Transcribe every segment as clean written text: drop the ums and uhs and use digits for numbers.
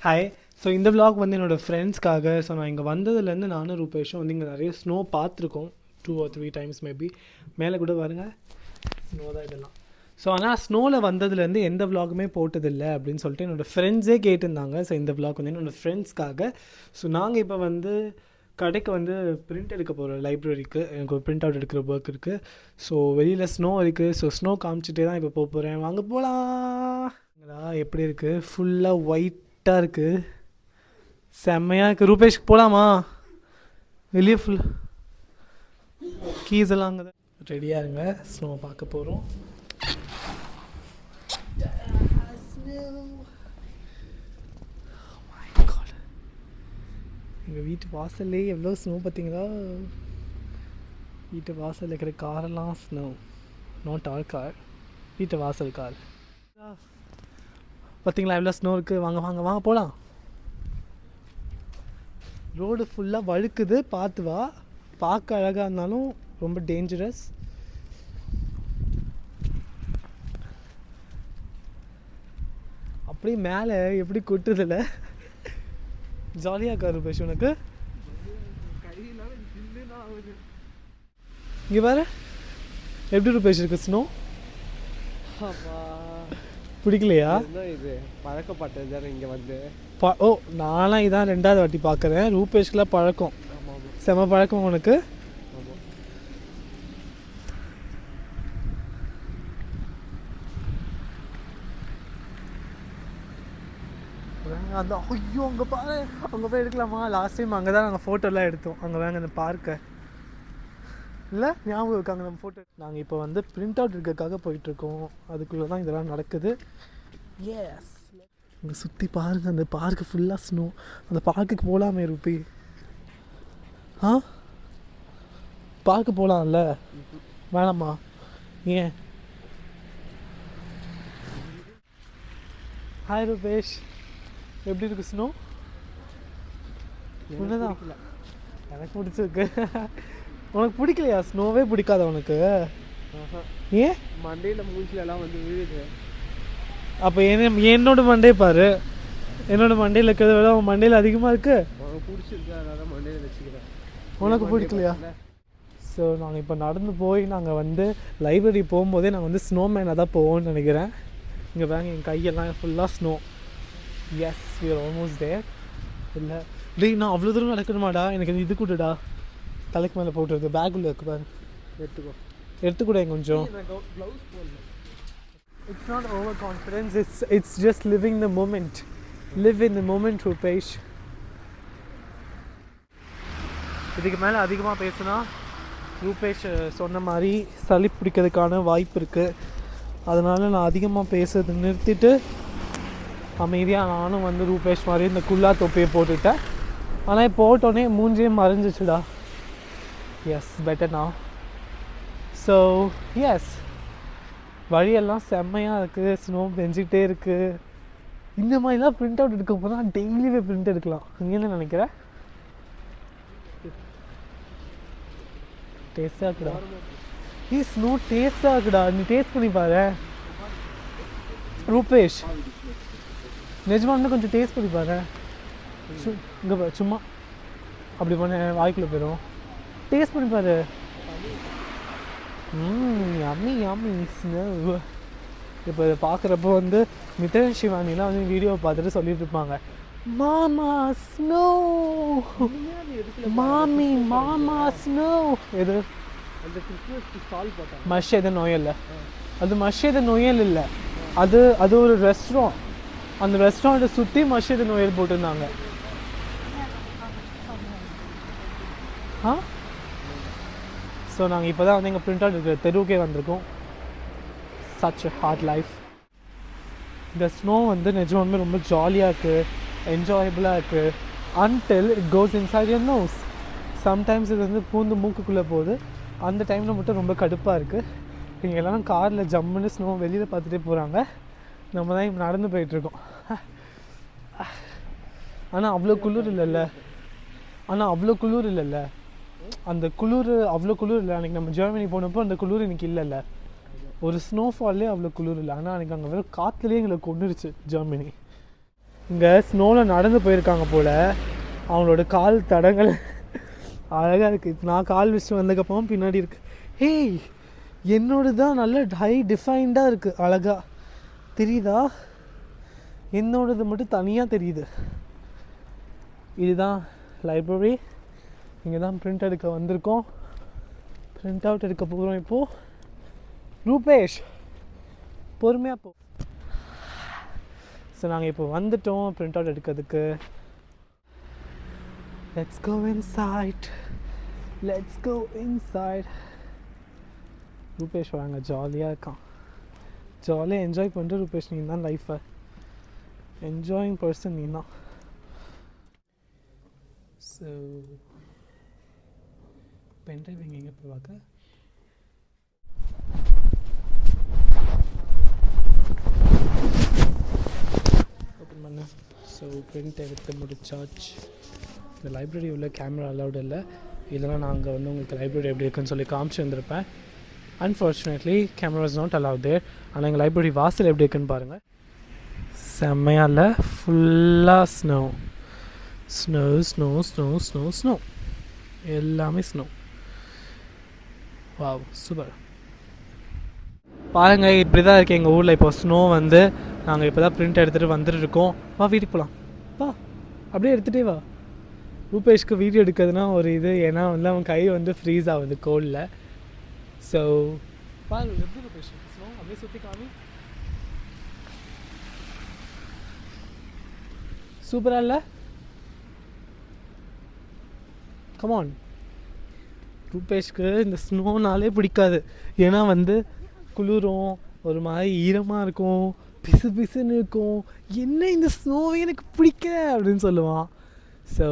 Hi. So இந்த vlog வந்து என்னோடய ஃப்ரெண்ட்ஸ்க்காக. ஸோ நான் இங்கே வந்ததுலேருந்து நானும் ரூபேஷும் வந்து இங்கே நிறைய ஸ்னோ பார்த்துருக்கோம். 2 or 3 times மேபி. மேலே கூட பாருங்க ஸ்னோ தான் இதெல்லாம். ஸோ ஆனால் ஸ்னோவில் வந்ததுலேருந்து எந்த vlogமே போட்டதில்லை அப்படின்னு சொல்லிட்டு என்னோடய ஃப்ரெண்ட்ஸே கேட்டிருந்தாங்க. ஸோ இந்த vlog வந்து என்னோடய ஃப்ரெண்ட்ஸ்க்காக. ஸோ நாங்கள் இப்போ வந்து கடைக்கு வந்து பிரிண்ட் எடுக்க போகிறோம். லைப்ரரிக்கு எனக்கு ஒரு பிரிண்ட் அவுட் எடுக்கிற ஒர்க் இருக்குது. ஸோ வெளியில் ஸ்னோ இருக்குது. ஸோ ஸ்னோ காமிச்சிட்டே தான் இப்போ போக போகிறேன். வாங்க போகலாம். எப்படி இருக்குது? ஃபுல்லாக ஒயிட்டாக இருக்குது, செம்மையாக இருக்குது. ரூபேஷ்க்கு போகலாமா? வெளியே ஃபுல் கீஸ் எல்லாம் அங்கே தான். ரெடியாக இருங்க, ஸ்னோ பார்க்க போகிறோம். எங்கள் வீட்டு வாசல்லே எவ்வளோ ஸ்னோ பார்த்தீங்களா? வீட்டு வாசலில் இருக்கிற காரெல்லாம் ஸ்னோ. நாட் ஆல் கார், வீட்டு வாசல் கார். பார்த்தீங்களா எவ்வளோ ஸ்னோ இருக்குது? வாங்க வாங்க வாங்க போகலாம். ரோடு ஃபுல்லாக வழுக்குது, பார்த்து வா. பார்க்க அழகாக இருந்தாலும் ரொம்ப டேஞ்சரஸ். அப்படியே மேலே எப்படி கொட்டுதில்ல? ஜாலியாக இருக்காரு ரூபேஷ் உனக்கு? இங்கே வேறு எப்படி ரூபேஷ் இருக்கு ஸ்னோ? பிடிக்கலையா? இது பழக்கப்பட்டது தானே இங்கே வந்து. ஓ, நானும் இதான் 2வது வாட்டி பார்க்குறேன். ரூபேஷ்கெலாம் பழக்கம். செம பழக்கம் உனக்கு. அந்த ஐயோ அங்கே பாரு, அங்கே போய் எடுக்கலாமா? லாஸ்ட் டைம் அங்கே தான் நாங்கள் ஃபோட்டோலாம் எடுத்தோம். அங்கே வேங்க அந்த பார்க்கை இல்லை, ஞாபகம் இருக்காங்க நம்ம ஃபோட்டோ. நாங்கள் இப்போ வந்து பிரிண்ட் அவுட் இருக்கிறதுக்காக போயிட்டுருக்கோம். அதுக்குள்ளே தான் இதெல்லாம் நடக்குது. எஸ், இங்கே சுற்றி பாருங்கள், அந்த பார்க்கு ஃபுல்லாக ஸ்னோ. அந்த பார்க்குக்கு போகலாமே ரூபி? ஆ, பார்க்கு போகலாம்ல? வேணாமா? ஏன்? ஹாய் ரூபேஷ், எப்படி இருக்கு ஸ்னோ? உன்னதான் எனக்கு பிடிச்சிருக்கு. உனக்கு பிடிக்கலையா? ஸ்னோவே பிடிக்காத உனக்கு? ஏன்? மண்டையில் மூஞ்சிலெல்லாம் வந்து விழுது. அப்போ என்னோட மண்டே பாரு. என்னோட மண்டையில் இருக்கிறத விட உன் மண்டையில் அதிகமாக இருக்குது. உனக்கு பிடிச்சிருக்கு, அதனால மண்டையில் வச்சுக்கிறேன். உனக்கு பிடிக்கலையா? ஸோ நாங்கள் இப்போ நடந்து போய் நாங்கள் வந்து லைப்ரரி போகும்போதே நாங்கள் வந்து ஸ்னோமேனாக தான் போவோம்னு நினைக்கிறேன். இங்கே பாருங்க, என் கையெல்லாம் ஃபுல்லாக snow. Yes, we are almost there. இல்லை டேய், நான் அவ்வளோ தூரம் நடக்கணுமாடா? எனக்கு இது கூடடா, தலைக்கு மேலே போட்டுருக்கு. பேக் உள்ள இருக்கு பாரு, எடுத்துக்கூட கொஞ்சம். It's not over confidence, it's just living the moment. Live in the moment Rupesh. இதுக்கு மேலே அதிகமாக பேசுனா ரூபேஷ் சொன்ன மாதிரி சளி பிடிக்கிறதுக்கான வாய்ப்பு இருக்குது. அதனால் நான் அதிகமாக பேசுறதை நிறுத்திட்டு அமைதியாக நானும் வந்து ரூபேஷ் மாதிரி இந்த குல்லா தொப்பியை போட்டுட்டேன். ஆனால் போட்டோன்னே மூஞ்சே மறைஞ்சிச்சுடா. எஸ், பெட்டர் நான். ஸோ எஸ், வழியெல்லாம் செம்மையாக இருக்குது. ஸ்னோ பெஞ்சிக்கிட்டே இருக்குது. இந்த மாதிரிலாம் பிரிண்ட் அவுட் எடுக்க போனால் டெய்லியே பிரிண்ட் எடுக்கலாம். நீ என்ன நினைக்கிற? டேஸ்ட்டாக இருக்குடா. ஸ்னோ டேஸ்ட்டாக இருக்குடா. நீ டேஸ்ட் பண்ணி பாரு ரூபேஷ். நிஜமாக இன்னும் கொஞ்சம் டேஸ்ட் பண்ணி பாரு. இங்கே பாரு, சும்மா அப்படி பண்ண வாய்க்குள்ளே போயிடும். டேஸ்ட் பண்ணி பாரு. Yummy yummy snow. இப்போ இதை பார்க்குறப்போ வந்து மித்ரன் சிவானிலாம் வந்து வீடியோ பார்த்துட்டு சொல்லிட்டு இருப்பாங்க, மாமா ஸ்னோ, மாமி மாமா ஸ்னோ. எது? அந்த கிறிஸ்மஸ்க்கு ஸ்டால் போட்டாங்க. மஷேத நோயல். அது மஷேத நோயல் இல்லை, அது ஒரு ரெஸ்டாரண்ட். அந்த ரெஸ்டாரண்ட்டை சுற்றி மஷேத நோயல் போட்டிருந்தாங்க. ஆ, ஸோ நாங்கள் இப்போ தான் வந்து எங்கள் பிரிண்ட் அவுட் இருக்கிற தெருவுக்கே வந்திருக்கோம். Such a hard life. இந்த ஸ்னோ வந்து நிஜமாலுமே ரொம்ப ஜாலியாக இருக்குது, என்ஜாயபுளாக இருக்குது. Until it goes inside your nose. Sometimes இது வந்து பூந்து மூக்குக்குள்ளே போகுது. அந்த டைமில் மட்டும் ரொம்ப கடுப்பாக இருக்குது. இங்கே எல்லோரும் காரில் ஜம்முன்னு ஸ்னோ வெளியில் பார்த்துட்டே போகிறாங்க. நம்ம தான் இப்போ நடந்து போயிட்டுருக்கோம். ஆனால் அவ்வளோ குளிர் இல்லைல்ல. அந்த குளிர் அவ்வளோ குளிர் இல்லை. அன்றைக்கி நம்ம ஜெர்மனி போனப்போ அந்த குளிர் இன்றைக்கி இல்லைல்ல. ஒரு ஸ்னோஃபால்லே அவ்வளோ குளிர் இல்லை. ஆனால் அன்றைக்கி அங்கே வெறும் காற்றுலேயே எங்களை கொண்டுருச்சு ஜெர்மனி. இங்கே ஸ்னோவில் நடந்து போயிருக்காங்க போல். அவங்களோட கால் தடங்கள் அழகாக இருக்குது. இப்போ நான் கால் வச்சுட்டு வந்ததுக்கப்புறம் பின்னாடி இருக்குது. ஹேய், என்னோடது தான் நல்ல ஹை டிஃபைன்டாக இருக்குது, அழகாக தெரியுதா? என்னோடது மட்டும் தனியாக தெரியுது. இதுதான் லைப்ரரி. இங்கே தான் பிரிண்ட் எடுக்க வந்திருக்கோம். பிரிண்ட் அவுட் எடுக்க போகிறோம் இப்போது. ரூபேஷ் பொறுமையாக போ. ஸோ நாங்கள் இப்போ வந்துட்டோம் பிரிண்ட் அவுட் எடுக்கிறதுக்கு. Let's go inside, let's go inside. Rupesh வாங்க, ஜாலியாக இருக்கான், ஜாலியாக என்ஜாய் பண்ணுற. ரூபேஷ், நீ தான் லைஃப்பை என்ஜாயிங் பர்சன் நீ தான். ஸோ பென்ட்ரைவ் எங்கே போய் பார்க்க ஓப்பன் பண்ண. ஸோ பிரிண்ட் எடுத்து முடிச்சாச்சு. இந்த லைப்ரரி உள்ள கேமரா அலவுட் இல்லை, இல்லைனா நாங்கள் வந்து உங்களுக்கு லைப்ரரி எப்படி இருக்குன்னு சொல்லி காமிச்சு வந்திருப்பேன். Unfortunately camera is not allowed there. ஆனால் எங்கள் லைப்ரரி வாசல் எப்படி இருக்குன்னு பாருங்கள். செம்மையாக இல்லை, ஃபுல்லாக snow snow snow snow snow snow, எல்லாமே ஸ்னோ. Wow, super. பாருங்கள், இப்படி தான் இருக்குது எங்கள் ஊரில் இப்போ ஸ்னோ வந்து. நாங்கள் இப்போ தான் பிரிண்ட் எடுத்துகிட்டு வந்துட்டு இருக்கோம். வா வீட்டுக்கு போகலாம், வா அப்படியே எடுத்துகிட்டே வா. ரூபேஷ்க்கு வீடியோ எடுக்கிறதுனா ஒரு இது, ஏன்னா வந்து அவன் கை வந்து ஃப்ரீஸ் ஆகுது கோல்டில். ஸோ பாருங்கள் எப்படி ரூபேஷ் ஸ்னோ அப்படியே சுற்றி காமி. சூப்பராக இல்லை? கமான். ரூபேஷ்க்கு இந்த ஸ்னோனாலே பிடிக்காது. ஏன்னா வந்து குளிரும், ஒரு மாதிரி ஈரமாக இருக்கும், பிசு பிசுன்னு இருக்கும். என்ன இந்த ஸ்னோவே எனக்கு பிடிக்கல அப்படின்னு சொல்லுவான். ஸோ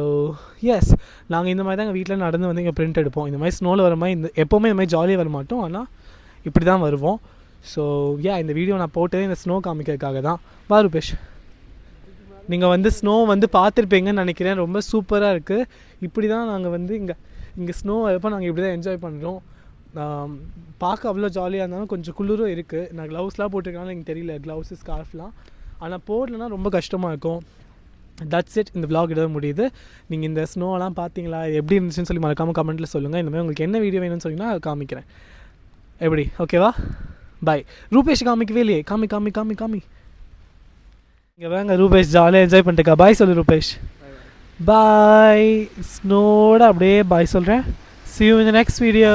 எஸ், நாங்கள் இந்த மாதிரி தான் எங்கள் வீட்டில் நடந்து வந்து இங்கே பிரிண்ட் எடுப்போம். இந்த மாதிரி ஸ்னோவில் வர மாதிரி எப்போவுமே இந்த மாதிரி ஜாலியாக வர மாட்டோம், ஆனால் இப்படி தான் வருவோம். ஸோ இந்த வீடியோ நான் போட்டதே இந்த ஸ்னோ காமிக்கிறதுக்காக தான். வா ரூபேஷ், நீங்கள் வந்து ஸ்னோ வந்து பார்த்துருப்பீங்கன்னு நினைக்கிறேன். ரொம்ப சூப்பராக இருக்குது. இப்படி தான் நாங்கள் வந்து இங்கே ஸ்னோ வரப்போ நாங்கள் இப்படி தான் என்ஜாய் பண்ணுறோம். பார்க்க அவ்வளோ ஜாலியாக இருந்தாலும் கொஞ்சம் குளிரும் இருக்குது. நான் க்ளவுஸ்லாம் போட்டிருக்கனால எனக்கு தெரியல, க்ளவுஸு ஸ்கார்ஃப்லாம். ஆனால் போடலன்னா ரொம்ப கஷ்டமாக இருக்கும். தட்ஸ் இட், இந்த vlog இட முடியுது. நீங்கள் இந்த ஸ்னோலாம் பார்த்தீங்களா, எப்படி இருந்துச்சுன்னு சொல்லி மறக்காமல் கமெண்ட்டில் சொல்லுங்கள். இந்த மாதிரி உங்களுக்கு என்ன வீடியோ வேணும்னு சொன்னீங்கன்னா அதை காமிக்கிறேன். எப்படி, ஓகேவா? பாய். ரூபேஷ் காமிக்கவே இல்லையே, காமி காமி காமி காமி. இங்கே வாங்க, ரூபேஷ் ஜாலியாக என்ஜாய் பண்ணிட்டுக்கா. பாய் சொல்லு ரூபேஷ். பாய். ஸ்னோட அப்படியே பாய் சொல்கிறேன். See you in the next video.